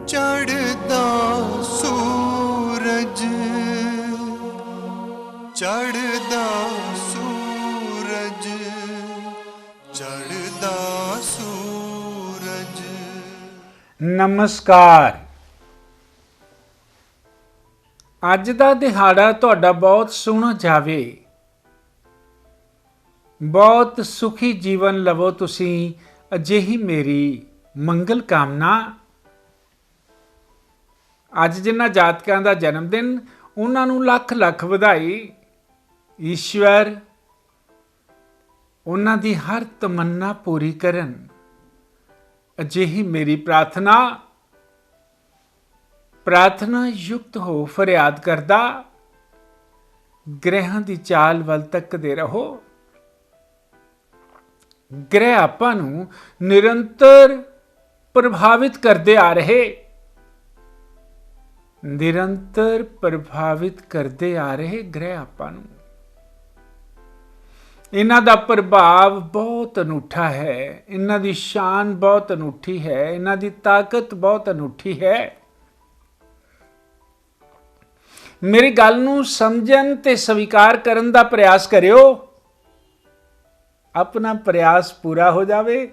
ਚੜ੍ਹਦਾ ਸੂਰਜ, ਚੜ੍ਹਦਾ ਸੂਰਜ, ਚੜ੍ਹਦਾ ਸੂਰਜ। ਨਮਸਕਾਰ। ਅੱਜ ਦਾ ਦਿਹਾੜਾ ਤੁਹਾਡਾ ਬਹੁਤ ਸੋਹਣਾ ਜਾਵੇ। ਬਹੁਤ ਸੁਖੀ ਜੀਵਨ ਲਵੋ ਤੁਸੀਂ, ਅਜਿਹੀ ਮੇਰੀ ਮੰਗਲ ਕਾਮਨਾ। ਅੱਜ ਜਿਨ੍ਹਾਂ ਜਾਤਕਾਂ ਦਾ ਜਨਮ ਦਿਨ, ਉਹਨਾਂ ਨੂੰ ਲੱਖ ਲੱਖ ਵਧਾਈ। ਈਸ਼ਵਰ ਉਹਨਾਂ ਦੀ ਹਰ ਤਮੰਨਾ ਪੂਰੀ ਕਰਨ, ਅਜਿਹੀ ਮੇਰੀ ਪ੍ਰਾਰਥਨਾ। ਪ੍ਰਾਰਥਨਾ ਯੁਕਤ ਹੋ ਫਰਿਆਦ ਕਰਦਾ, ਗ੍ਰਹਿਾਂ ਦੀ ਚਾਲ ਵੱਲ ਤੱਕਦੇ ਰਹੋ। ਗ੍ਰਹਿ ਆਪਾਂ ਨੂੰ ਨਿਰੰਤਰ ਪ੍ਰਭਾਵਿਤ ਕਰਦੇ ਆ ਰਹੇ, ਨਿਰੰਤਰ ਪ੍ਰਭਾਵਿਤ ਕਰਦੇ ਆ ਰਹੇ ਗ੍ਰਹਿ ਆਪਾਂ ਨੂੰ। ਇਹਨਾਂ ਦਾ ਪ੍ਰਭਾਵ ਬਹੁਤ ਅਨੂਠਾ ਹੈ, ਇਹਨਾਂ ਦੀ ਸ਼ਾਨ ਬਹੁਤ ਅਨੂਠੀ ਹੈ, ਇਹਨਾਂ ਦੀ ਤਾਕਤ ਬਹੁਤ ਅਨੂਠੀ ਹੈ। ਮੇਰੀ ਗੱਲ ਨੂੰ ਸਮਝਣ ਤੇ ਸਵੀਕਾਰ ਕਰਨ ਦਾ ਪ੍ਰਯਾਸ ਕਰਿਓ। ਆਪਣਾ ਪ੍ਰਯਾਸ ਪੂਰਾ ਹੋ ਜਾਵੇ,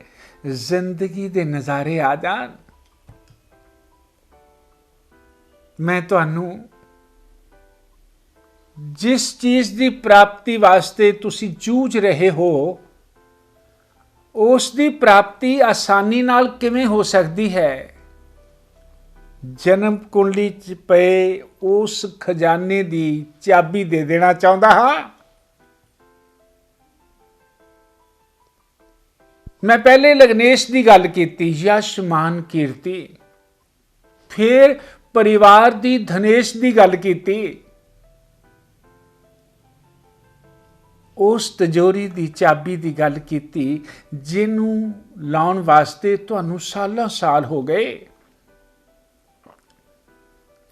ਜ਼ਿੰਦਗੀ ਦੇ ਨਜ਼ਾਰੇ ਆ ਜਾਣ। ਮੈਂ ਤੁਹਾਨੂੰ ਜਿਸ ਚੀਜ਼ ਦੀ ਪ੍ਰਾਪਤੀ ਵਾਸਤੇ ਤੁਸੀਂ ਜੂਝ ਰਹੇ ਹੋ, ਉਸ ਦੀ ਪ੍ਰਾਪਤੀ ਆਸਾਨੀ ਨਾਲ ਕਿਵੇਂ ਹੋ ਸਕਦੀ ਹੈ, ਜਨਮ ਕੁੰਡਲੀ 'ਚ ਪਏ ਉਸ ਖਜ਼ਾਨੇ ਦੀ ਚਾਬੀ ਦੇ ਦੇਣਾ ਚਾਹੁੰਦਾ ਹਾਂ। ਮੈਂ ਪਹਿਲੇ ਲਗਨੇਸ਼ ਦੀ ਗੱਲ ਕੀਤੀ, ਯਸ਼ ਮਾਨ ਕੀਰਤੀ। ਫਿਰ ਪਰਿਵਾਰ ਦੀ ਧਨੇਸ਼ ਦੀ ਗੱਲ ਕੀਤੀ। ਉਸ ਤਿਜੋਰੀ ਦੀ ਚਾਬੀ ਦੀ ਗੱਲ ਕੀਤੀ, ਜਿਹਨੂੰ ਲਾਉਣ ਵਾਸਤੇ ਤੁਹਾਨੂੰ ਸਾਲਾਂ ਸਾਲ ਹੋ ਗਏ।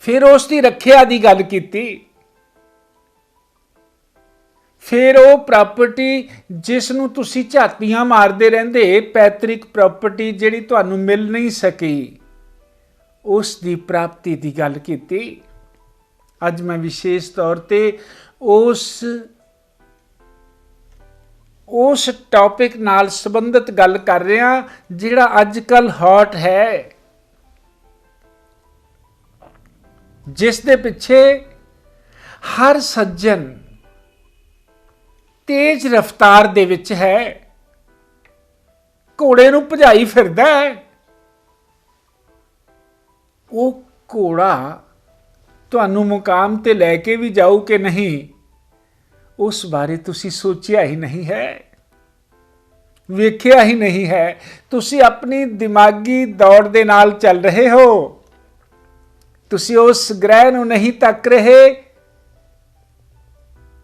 ਫਿਰ ਉਸ ਦੀ ਰੱਖਿਆ ਦੀ ਗੱਲ ਕੀਤੀ। ਫਿਰ ਉਹ ਪ੍ਰਾਪਰਟੀ ਜਿਸ ਨੂੰ ਤੁਸੀਂ ਝਾਤੀਆਂ ਮਾਰਦੇ ਰਹਿੰਦੇ, ਪੈਤ੍ਰਿਕ ਪ੍ਰਾਪਰਟੀ ਜਿਹੜੀ ਤੁਹਾਨੂੰ ਮਿਲ ਨਹੀਂ ਸਕੀ, ਉਸ ਦੀ ਪ੍ਰਾਪਤੀ ਦੀ ਗੱਲ ਕੀਤੀ। ਅੱਜ ਮੈਂ ਵਿਸ਼ੇਸ਼ ਤੌਰ ਤੇ ਉਸ ਟੌਪਿਕ ਨਾਲ ਸੰਬੰਧਿਤ ਗੱਲ ਕਰ ਰਿਹਾ, ਜਿਹੜਾ ਅੱਜ ਕੱਲ੍ਹ ਹੌਟ ਹੈ, ਜਿਸ ਦੇ ਪਿੱਛੇ ਹਰ ਸੱਜਣ ਤੇਜ਼ ਰਫ਼ਤਾਰ ਦੇ ਵਿੱਚ ਹੈ, ਘੋੜੇ ਨੂੰ ਭਜਾਈ ਫਿਰਦਾ ਹੈ। ਉਹ ਘੋੜਾ ਤੁਹਾਨੂੰ ਮੁਕਾਮ ਤੇ ਲੈ ਕੇ ਵੀ ਜਾਊ ਕਿ ਨਹੀਂ, ਉਸ ਬਾਰੇ ਤੁਸੀਂ ਸੋਚਿਆ ਹੀ ਨਹੀਂ ਹੈ, ਵੇਖਿਆ ਹੀ ਨਹੀਂ ਹੈ। ਤੁਸੀਂ ਆਪਣੀ ਦਿਮਾਗੀ ਦੌੜ ਦੇ ਨਾਲ ਚੱਲ ਰਹੇ ਹੋ। ਤੁਸੀਂ ਉਸ ਗ੍ਰਹਿ ਨੂੰ ਨਹੀਂ ਤੱਕ ਰਹੇ,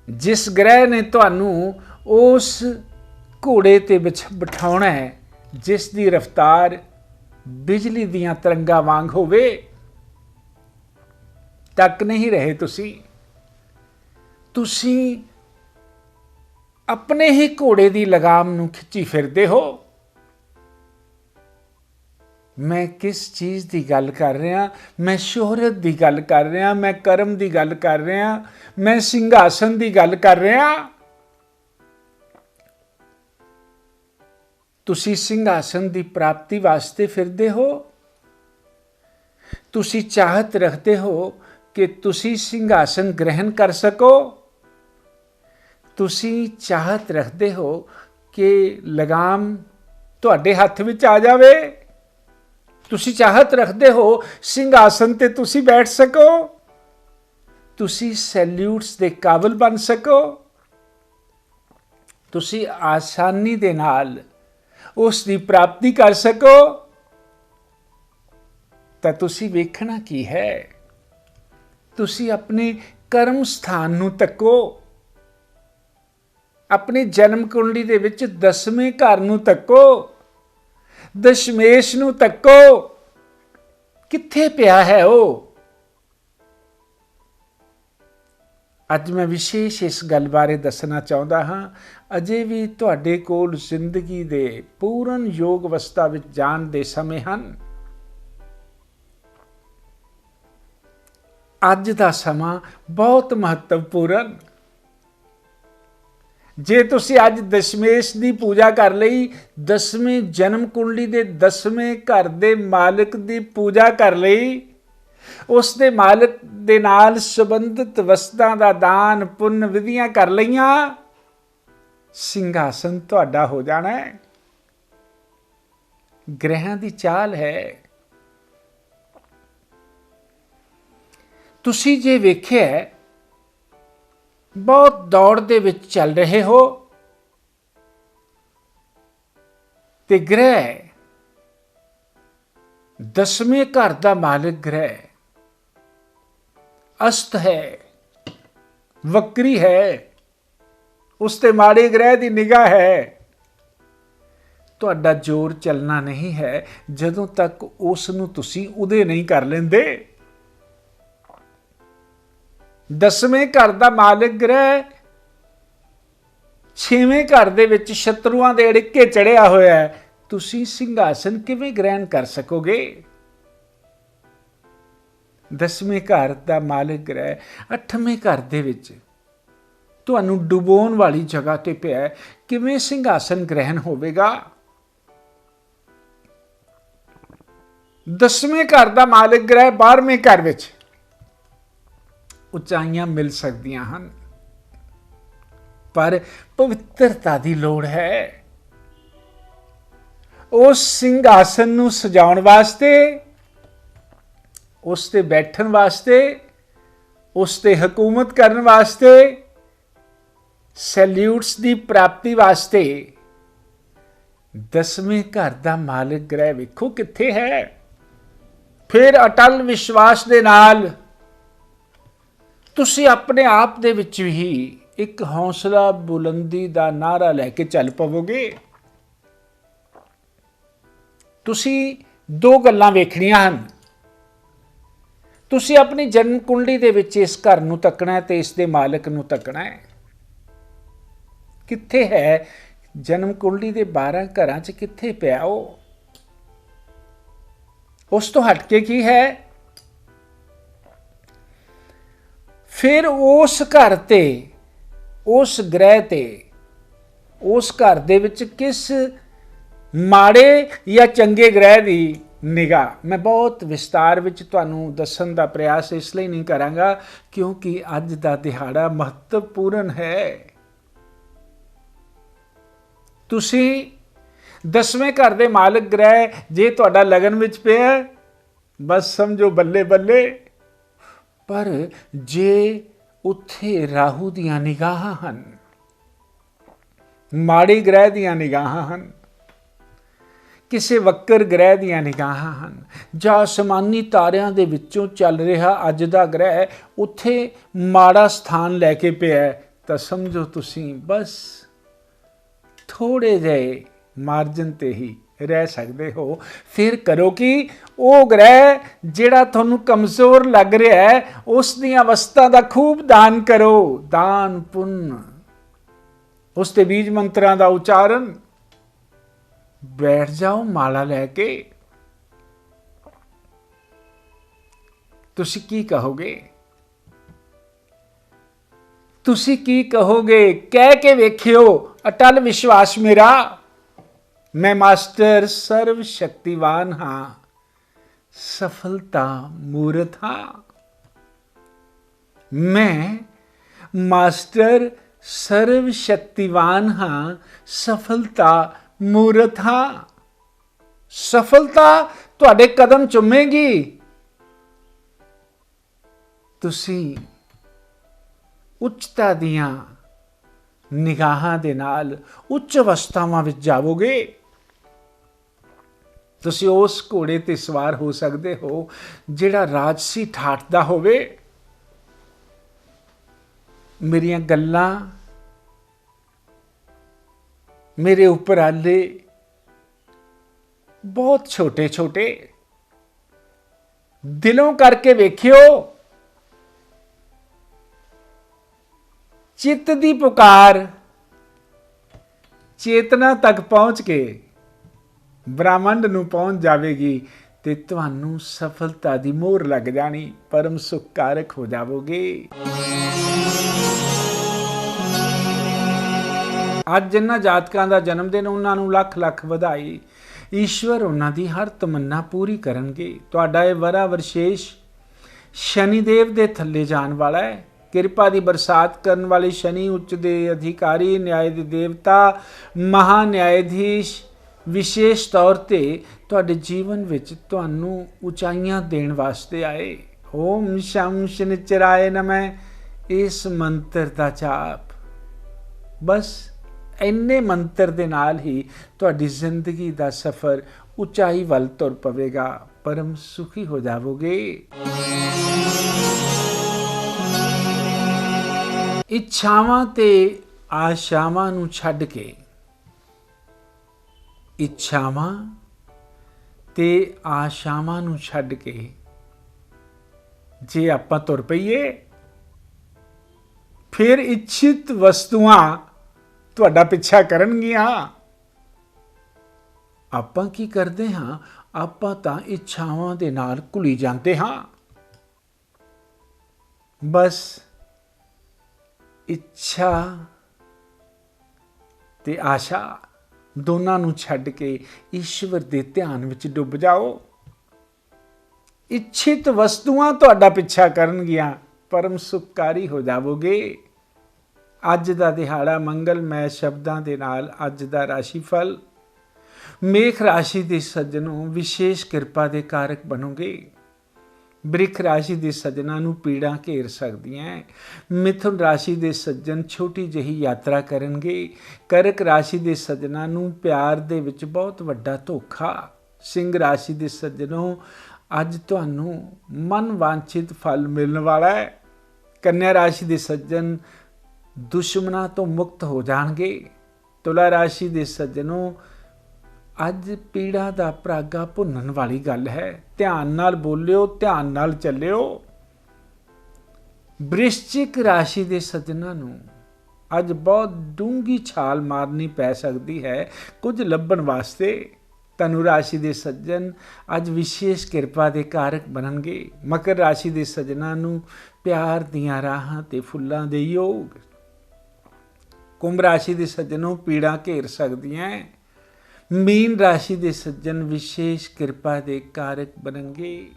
ਜਿਸ ਗ੍ਰਹਿ ਨੇ ਤੁਹਾਨੂੰ ਉਸ ਘੋੜੇ ਤੇ ਬਿਠਾਉਣਾ ਹੈ, ਜਿਸ ਦੀ ਰਫ਼ਤਾਰ ਬਿਜਲੀ ਦੀਆਂ ਤਰੰਗਾਂ ਵਾਂਗ ਹੋਵੇ। ਤੱਕ ਨਹੀਂ ਰਹੇ ਤੁਸੀਂ ਆਪਣੇ ਹੀ ਘੋੜੇ ਦੀ ਲਗਾਮ ਨੂੰ ਖਿੱਚੀ ਫਿਰਦੇ ਹੋ। ਮੈਂ ਕਿਸ ਚੀਜ਼ ਦੀ ਗੱਲ ਕਰ ਰਿਹਾ? ਮੈਂ ਸ਼ੋਹਰਤ ਦੀ ਗੱਲ ਕਰ ਰਿਹਾ, ਮੈਂ ਕਰਮ ਦੀ ਗੱਲ ਕਰ ਰਿਹਾ, ਮੈਂ ਸਿੰਘਾਸਨ ਦੀ ਗੱਲ ਕਰ ਰਿਹਾ। ਤੁਸੀਂ ਸਿੰਘਾਸਨ ਦੀ ਪ੍ਰਾਪਤੀ ਵਾਸਤੇ ਫਿਰਦੇ ਹੋ। ਤੁਸੀਂ ਚਾਹਤ ਰੱਖਦੇ ਹੋ ਕਿ ਤੁਸੀਂ ਸਿੰਘਾਸਨ ਗ੍ਰਹਿਣ ਕਰ ਸਕੋ। ਤੁਸੀਂ ਚਾਹਤ ਰੱਖਦੇ ਹੋ ਕਿ ਲਗਾਮ ਤੁਹਾਡੇ ਹੱਥ ਵਿੱਚ ਆ ਜਾਵੇ। ਤੁਸੀਂ ਚਾਹਤ ਰੱਖਦੇ ਹੋ ਸਿੰਘਾਸਨ ਤੇ ਤੁਸੀਂ ਬੈਠ ਸਕੋ, ਤੁਸੀਂ ਸੈਲਿਊਟਸ ਦੇ ਕਾਬਿਲ ਬਣ ਸਕੋ, ਤੁਸੀਂ ਆਸਾਨੀ ਦੇ ਨਾਲ ਉਸ ਦੀ ਪ੍ਰਾਪਤੀ ਕਰ ਸਕੋ। ਤਾਂ ਤੁਸੀਂ ਵੇਖਣਾ ਕੀ ਹੈ? ਤੁਸੀਂ ਆਪਣੇ ਕਰਮ ਸਥਾਨ ਨੂੰ ਤੱਕੋ, ਆਪਣੀ ਜਨਮ ਕੁੰਡਲੀ ਦੇ ਵਿੱਚ 10ਵੇਂ ਘਰ ਨੂੰ ਤੱਕੋ, ਦਸ਼ਮੇਸ਼ ਨੂੰ ਤੱਕੋ। ਕਿੱਥੇ ਪਿਆ ਹੈ ਉਹ? ਅੱਜ ਮੈਂ ਵਿਸ਼ੇਸ਼ ਇਸ ਗੱਲ ਬਾਰੇ ਦੱਸਣਾ ਚਾਹੁੰਦਾ ਹਾਂ। ਅਜੇ ਵੀ ਤੁਹਾਡੇ ਕੋਲ ਜ਼ਿੰਦਗੀ ਦੇ ਪੂਰਨ ਯੋਗ ਅਵਸਥਾ ਵਿੱਚ ਜਾਣ ਦੇ ਸਮੇਂ ਹਨ। ਅੱਜ ਦਾ ਸਮਾਂ ਬਹੁਤ ਮਹੱਤਵਪੂਰਨ। ਜੇ ਤੁਸੀਂ ਅੱਜ ਦਸ਼ਮੇਸ਼ ਦੀ ਪੂਜਾ ਕਰ ਲਈ, 10ਵੇਂ ਜਨਮ ਕੁੰਡਲੀ ਦੇ 10ਵੇਂ ਘਰ ਦੇ ਮਾਲਕ ਦੀ ਪੂਜਾ ਕਰ ਲਈ, ਉਸ ਦੇ ਮਾਲਕ ਦੇ ਨਾਲ ਸੰਬੰਧਿਤ ਵਸਤਾਂ ਦਾ ਦਾਨ ਪੁੰਨ ਵਿਧੀਆਂ ਕਰ ਲਈਆਂ, ਸਿੰਘਾਸਨ ਤੁਹਾਡਾ ਹੋ ਜਾਣਾ ਹੈ। ਗ੍ਰਹਿਆਂ ਦੀ ਚਾਲ ਹੈ। ਤੁਸੀਂ ਜੇ ਵੇਖਿਆ ਬਹੁਤ ਦੌੜ ਦੇ ਵਿੱਚ ਚੱਲ ਰਹੇ ਹੋ ਤੇ ਗ੍ਰਹਿ 10ਵੇਂ ਘਰ ਦਾ ਮਾਲਕ ਗ੍ਰਹਿ ਅਸਤ ਹੈ, ਵਕਰੀ ਹੈ, ਉਸ ਤੇ ਮਾੜੇ ਗ੍ਰਹਿ ਦੀ ਨਿਗਾਹ ਹੈ। ਤੁਹਾਡਾ ਜ਼ੋਰ ਚੱਲਣਾ ਨਹੀਂ ਹੈ ਜਦੋਂ ਤੱਕ ਉਸ ਨੂੰ ਤੁਸੀਂ ਉਦੇ ਨਹੀਂ ਕਰ ਲੈਂਦੇ। 10ਵੇਂ ਘਰ ਦਾ ਮਾਲਕ ਗ੍ਰਹਿ 6ਵੇਂ ਘਰ ਦੇ ਵਿੱਚ ਸ਼ਤਰੂਆਂ ਦੇ ਅੜਿੱਕੇ ਚੜਿਆ ਹੋਇਆ ਹੈ। ਤੁਸੀਂ ਸਿੰਘਾਸਨ ਕਿਵੇਂ ਗ੍ਰਹਿਣ ਕਰ ਸਕੋਗੇ? 10ਵੇਂ ਘਰ ਦਾ ਮਾਲਕ ਗ੍ਰਹਿ 8ਵੇਂ ਘਰ ਦੇ ਵਿੱਚ ਤੁਹਾਨੂੰ ਡੁਬੋਣ ਵਾਲੀ ਜਗ੍ਹਾ ਤੇ ਪਿਆ, ਕਿਵੇਂ ਸਿੰਘਾਸਨ ਗ੍ਰਹਿਣ ਹੋਵੇਗਾ? 10ਵੇਂ ਘਰ ਦਾ ਮਾਲਕ ਗ੍ਰਹਿ 12ਵੇਂ ਘਰ ਵਿੱਚ ਉਚਾਈਆਂ ਮਿਲ ਸਕਦੀਆਂ ਹਨ, ਪਰ ਪਵਿੱਤਰਤਾ ਦੀ ਲੋੜ ਹੈ। ਉਸ ਸਿੰਘਾਸਨ ਨੂੰ ਸਜਾਉਣ ਵਾਸਤੇ, ਉਸ ਤੇ ਬੈਠਣ ਵਾਸਤੇ, ਉਸ ਤੇ ਹਕੂਮਤ ਕਰਨ ਵਾਸਤੇ, ਸੈਲਿਊਟਸ ਦੀ ਪ੍ਰਾਪਤੀ ਵਾਸਤੇ 10ਵੇਂ ਘਰ ਦਾ ਮਾਲਕ ਗ੍ਰਹਿ ਵੇਖੋ ਕਿੱਥੇ ਹੈ। ਫਿਰ ਅਟਲ ਵਿਸ਼ਵਾਸ ਦੇ ਨਾਲ ਤੁਸੀਂ ਆਪਣੇ ਆਪ ਦੇ ਵਿੱਚ ਹੀ ਇੱਕ ਹੌਸਲਾ ਬੁਲੰਦੀ ਦਾ ਨਾਅਰਾ ਲੈ ਕੇ ਚੱਲ ਪਵੋਗੇ। ਤੁਸੀਂ ਦੋ ਗੱਲਾਂ ਵੇਖਣੀਆਂ ਹਨ। ਤੁਸੀਂ ਆਪਣੀ ਜਨਮ ਕੁੰਡਲੀ ਦੇ ਵਿੱਚ ਇਸ ਘਰ ਨੂੰ ਤੱਕਣਾ ਹੈ ਤੇ ਇਸ ਦੇ ਮਾਲਕ ਨੂੰ ਤੱਕਣਾ ਹੈ। ਕਿੱਥੇ ਹੈ? ਜਨਮ ਕੁੰਡਲੀ ਦੇ 12 ਘਰਾਂ 'ਚ ਕਿੱਥੇ ਪਿਆ ਉਹ? ਉਸ ਤੋਂ ਹਟ ਕੇ ਕੀ ਹੈ? ਫਿਰ ਉਸ ਘਰ ਤੇ, ਉਸ ਗ੍ਰਹਿ ਤੇ, ਉਸ ਘਰ ਦੇ ਵਿੱਚ ਕਿਸ ਮਾੜੇ ਜਾਂ ਚੰਗੇ ਗ੍ਰਹਿ ਦੀ ਨਿਗਾਹ? ਮੈਂ ਬਹੁਤ ਵਿਸਤਾਰ ਵਿੱਚ ਤੁਹਾਨੂੰ ਦੱਸਣ ਦਾ ਪ੍ਰਯਾਸ ਇਸ ਲਈ ਨਹੀਂ ਕਰਾਂਗਾ ਕਿਉਂਕਿ ਅੱਜ ਦਾ ਦਿਹਾੜਾ ਮਹੱਤਵਪੂਰਨ ਹੈ। ਤੁਸੀਂ 10ਵੇਂ ਘਰ ਦੇ ਮਾਲਕ ਗ੍ਰਹਿ ਜੇ ਤੁਹਾਡਾ ਲਗਨ ਵਿੱਚ ਪਿਆ, ਬਸ ਸਮਝੋ ਬੱਲੇ ਬੱਲੇ। ਪਰ ਜੇ ਉੱਥੇ ਰਾਹੂ ਦੀਆਂ ਨਿਗਾਹਾਂ ਹਨ, ਮਾੜੇ ਗ੍ਰਹਿ ਦੀਆਂ ਨਿਗਾਹਾਂ ਹਨ, ਕਿਸੇ ਵਕਰ ਗ੍ਰਹਿ ਦੀਆਂ ਨਿਗਾਹਾਂ ਹਨ, ਜਾਂ ਅਸਮਾਨੀ ਤਾਰਿਆਂ ਦੇ ਵਿੱਚੋਂ ਚੱਲ ਰਿਹਾ ਅੱਜ ਦਾ ਗ੍ਰਹਿ ਉੱਥੇ ਮਾੜਾ ਸਥਾਨ ਲੈ ਕੇ ਪਿਆ, ਤਾਂ ਸਮਝੋ ਤੁਸੀਂ ਬਸ ਥੋੜੇ ਜਿਹੇ ਮਾਰਜਨ ਤੇ ਹੀ ਰਹਿ ਸਕਦੇ ਹੋ। ਫਿਰ ਕਰੋ ਕਿ ਉਹ ਗ੍ਰਹਿ ਜਿਹੜਾ ਤੁਹਾਨੂੰ ਕਮਜ਼ੋਰ ਲੱਗ ਰਿਹਾ ਹੈ, ਉਸ ਦੀਆਂ ਵਸਤਾਂ ਦਾ ਖੂਬ ਦਾਨ ਕਰੋ, ਦਾਨ ਪੁੰਨ, ਉਸ ਤੇ ਬੀਜ ਮੰਤਰਾਂ ਦਾ ਉਚਾਰਨ। ਬੈਠ ਜਾਓ ਮਾਲਾ ਲੈ ਕੇ। ਤੁਸੀਂ ਕੀ ਕਹੋਗੇ? ਤੁਸੀਂ ਕੀ ਕਹੋਗੇ? ਕਹਿ ਕੇ ਵੇਖਿਓ, ਅਟਲ ਵਿਸ਼ਵਾਸ ਮੇਰਾ, ਮੈਂ ਮਾਸਟਰ ਸਰਵ ਸ਼ਕਤੀਵਾਨ ਹਾਂ, ਸਫਲਤਾ ਮੂਰਤ ਹਾਂ। ਮੈਂ ਮਾਸਟਰ ਸਰਵ ਸ਼ਕਤੀਵਾਨ ਹਾਂ, ਸਫਲਤਾ ਮੂਰਤ ਹਾਂ। ਸਫਲਤਾ ਤੁਹਾਡੇ ਕਦਮ ਚੁੰਮੇਗੀ। ਤੁਸੀਂ ਉੱਚਤਾ ਦੀਆਂ ਨਿਗਾਹਾਂ ਦੇ ਨਾਲ ਉੱਚ ਅਵਸਥਾਵਾਂ ਵਿੱਚ ਜਾਵੋਗੇ। ਤੁਸੀਂ ਉਸ ਘੋੜੇ ਤੇ ਸਵਾਰ ਹੋ ਸਕਦੇ ਹੋ ਜਿਹੜਾ ਰਾਜਸੀ ਠਾਠ ਦਾ ਹੋਵੇ। ਮੇਰੀਆਂ ਗੱਲਾਂ, ਮੇਰੇ ਉਪਰਾਲੇ ਬਹੁਤ ਛੋਟੇ ਛੋਟੇ, ਦਿਲੋਂ ਕਰਕੇ ਵੇਖਿਓ। ਚਿੱਤ ਦੀ ਪੁਕਾਰ ਚੇਤਨਾ ਤੱਕ ਪਹੁੰਚ ਕੇ ਬ੍ਰਹਮੰਡ ਨੂੰ ਪਹੁੰਚ ਜਾਵੇਗੀ ਤੇ ਤੁਹਾਨੂੰ ਸਫਲਤਾ ਦੀ ਮੋਹਰ ਲੱਗ ਜਾਣੀ, ਪਰਮ ਸੁਖਕਾਰਕ ਹੋ ਜਾਵੋਗੇ। ਅੱਜ ਜਿਨ੍ਹਾਂ ਜਾਤਕਾਂ ਦਾ ਜਨਮ ਦਿਨ, ਉਹਨਾਂ ਨੂੰ ਲੱਖ ਲੱਖ ਵਧਾਈ। ਈਸ਼ਵਰ ਉਹਨਾਂ ਦੀ ਹਰ ਤਮੰਨਾ ਪੂਰੀ ਕਰਨਗੇ। ਤੁਹਾਡਾ ਇਹ ਵਰਾ ਵਿਸ਼ੇਸ਼ ਸ਼ਨੀਦੇਵ ਦੇ ਥੱਲੇ ਜਾਣ ਵਾਲਾ ਹੈ। ਕਿਰਪਾ ਦੀ ਬਰਸਾਤ ਕਰਨ ਵਾਲੇ ਸ਼ਨੀ, ਉੱਚ ਦੇ ਅਧਿਕਾਰੀ, ਨਿਆਂ ਦੇ ਦੇਵਤਾ, ਮਹਾ ਨਿਆਇਧੀਸ਼ ਵਿਸ਼ੇਸ਼ ਤੌਰ ਤੇ ਤੁਹਾਡੇ ਜੀਵਨ ਵਿੱਚ ਤੁਹਾਨੂੰ ਉਚਾਈਆਂ ਦੇਣ ਵਾਸਤੇ ਆਏ। ਓਮ ਸ਼ਮ ਸ਼ਨਿਚਰਾਏ ਨਮः। ਇਸ ਮੰਤਰ ਦਾ ਜਾਪ, ਬਸ ਇੰਨੇ ਮੰਤਰ ਦੇ ਨਾਲ ਹੀ ਤੁਹਾਡੀ ਜ਼ਿੰਦਗੀ ਦਾ ਸਫ਼ਰ ਉਚਾਈ ਵੱਲ ਤੁਰ ਪਵੇਗਾ, ਪਰਮ ਸੁਖੀ ਹੋ ਜਾਵੋਗੇ। ਇੱਛਾਵਾਂ ਤੇ ਆਸ਼ਾਵਾਂ ਨੂੰ ਛੱਡ ਕੇ, ਇੱਛਾਵਾਂ ਤੇ ਆਸ਼ਾਵਾਂ ਨੂੰ ਛੱਡ ਕੇ ਜੇ ਆਪਾਂ ਤੁਰ ਪਈਏ, ਫਿਰ ਇੱਛਿਤ ਵਸਤੂਆਂ ਤੁਹਾਡਾ ਪਿੱਛਾ ਕਰਨਗੀਆਂ। ਆਪਾਂ ਕੀ ਕਰਦੇ ਹਾਂ? ਆਪਾਂ ਤਾਂ ਇੱਛਾਵਾਂ ਦੇ ਨਾਲ ਘੁਲੀ ਜਾਂਦੇ ਹਾਂ। ਬਸ ਇੱਛਾ ਤੇ ਆਸ਼ਾ ਦੋਨਾਂ ਨੂੰ ਛੱਡ ਕੇ ਈਸ਼ਵਰ ਦੇ ਧਿਆਨ ਵਿੱਚ ਡੁੱਬ ਜਾਓ। ਇੱਛਿਤ ਵਸਤੂਆਂ ਤੁਹਾਡਾ ਪਿੱਛਾ ਕਰਨਗੀਆਂ, ਪਰਮ ਸੁਖਕਾਰੀ ਹੋ ਜਾਵੋਗੇ। ਅੱਜ ਦਾ ਦਿਹਾੜਾ ਮੰਗਲਮੈ ਸ਼ਬਦਾਂ ਦੇ ਨਾਲ ਅੱਜ ਦਾ ਰਾਸ਼ੀਫਲ। ਮੇਖ ਰਾਸ਼ੀ ਦੇ ਸੱਜਣੋਂ ਵਿਸ਼ੇਸ਼ ਕਿਰਪਾ ਦੇ ਕਾਰਕ ਬਣੋਗੇ। ਬ੍ਰਿਖ ਰਾਸ਼ੀ ਦੇ ਸੱਜਣਾਂ ਨੂੰ ਪੀੜਾਂ ਘੇਰ ਸਕਦੀਆਂ। ਮਿਥੁਨ ਰਾਸ਼ੀ ਦੇ ਸੱਜਣ ਛੋਟੀ ਜਿਹੀ ਯਾਤਰਾ ਕਰਨਗੇ। ਕਰਕ ਰਾਸ਼ੀ ਦੇ ਸੱਜਣਾਂ ਨੂੰ ਪਿਆਰ ਦੇ ਵਿੱਚ ਬਹੁਤ ਵੱਡਾ ਧੋਖਾ। ਸਿੰਘ ਰਾਸ਼ੀ ਦੇ ਸੱਜਣੋਂ ਅੱਜ ਤੁਹਾਨੂੰ ਮਨ ਵਾਂਛਿਤ ਫਲ ਮਿਲਣ ਵਾਲਾ ਹੈ। ਕੰਨਿਆ ਰਾਸ਼ੀ ਦੇ ਸੱਜਣ ਦੁਸ਼ਮਣਾਂ ਤੋਂ ਮੁਕਤ ਹੋ ਜਾਣਗੇ। ਤੁਲਾ ਰਾਸ਼ੀ ਦੇ ਸੱਜਣੋਂ ਅੱਜ ਪੀੜਾ ਦਾ ਭਰਾਗਾ ਭੁੰਨਣ ਵਾਲੀ ਗੱਲ ਹੈ। ਧਿਆਨ ਨਾਲ ਬੋਲਿਓ, ਧਿਆਨ ਨਾਲ ਚੱਲਿਓ। ਬ੍ਰਿਸ਼ਚਿਕ ਰਾਸ਼ੀ ਦੇ ਸੱਜਣਾਂ ਨੂੰ ਅੱਜ ਬਹੁਤ ਡੂੰਘੀ ਛਾਲ ਮਾਰਨੀ ਪੈ ਸਕਦੀ ਹੈ ਕੁਝ ਲੱਭਣ ਵਾਸਤੇ। ਧਨੁ ਰਾਸ਼ੀ ਦੇ ਸੱਜਣ ਅੱਜ ਵਿਸ਼ੇਸ਼ ਕਿਰਪਾ ਦੇ ਕਾਰਕ ਬਣਨਗੇ। ਮਕਰ ਰਾਸ਼ੀ ਦੇ ਸੱਜਣਾਂ ਨੂੰ ਪਿਆਰ ਦੀਆਂ ਰਾਹਾਂ ਤੇ ਫੁੱਲਾਂ ਦੇ ਯੋਗ। ਕੁੰਭ ਰਾਸ਼ੀ ਦੇ ਸੱਜਣੋਂ ਪੀੜਾਂ ਘੇਰ ਸਕਦੀਆਂ। ਮੀਨ ਰਾਸ਼ੀ ਦੇ ਸੱਜਣ ਵਿਸ਼ੇਸ਼ ਕਿਰਪਾ ਦੇ ਕਾਰਕ ਬਣਨਗੇ।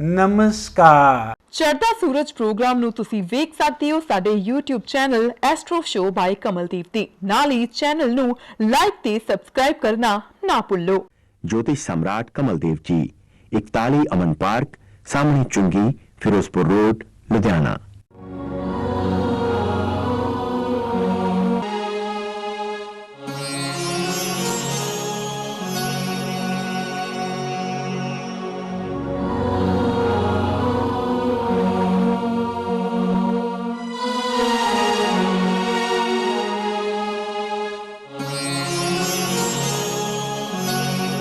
ਨਮਸਕਾਰ। ਚੜ੍ਹਦਾ ਸੂਰਜ ਪ੍ਰੋਗਰਾਮ ਨੂੰ ਤੁਸੀਂ ਵੇਖ ਸਕਦੇ ਹੋ ਸਾਡੇ YouTube ਚੈਨਲ ਐਸਟ੍ਰੋ ਸ਼ੋ ਬਾਈ ਕਮਲਦੀਪ ਤੇ। ਨਾਲ ਹੀ ਚੈਨਲ ਨੂੰ ਲਾਈਕ ਤੇ ਸਬਸਕ੍ਰਾਈਬ ਕਰਨਾ ਨਾ ਭੁੱਲੋ। ज्योतिष सम्राट कमलदेव जी, 41 अमन पार्क, सामने चुंगी, फिरोजपुर रोड, लुधियाना।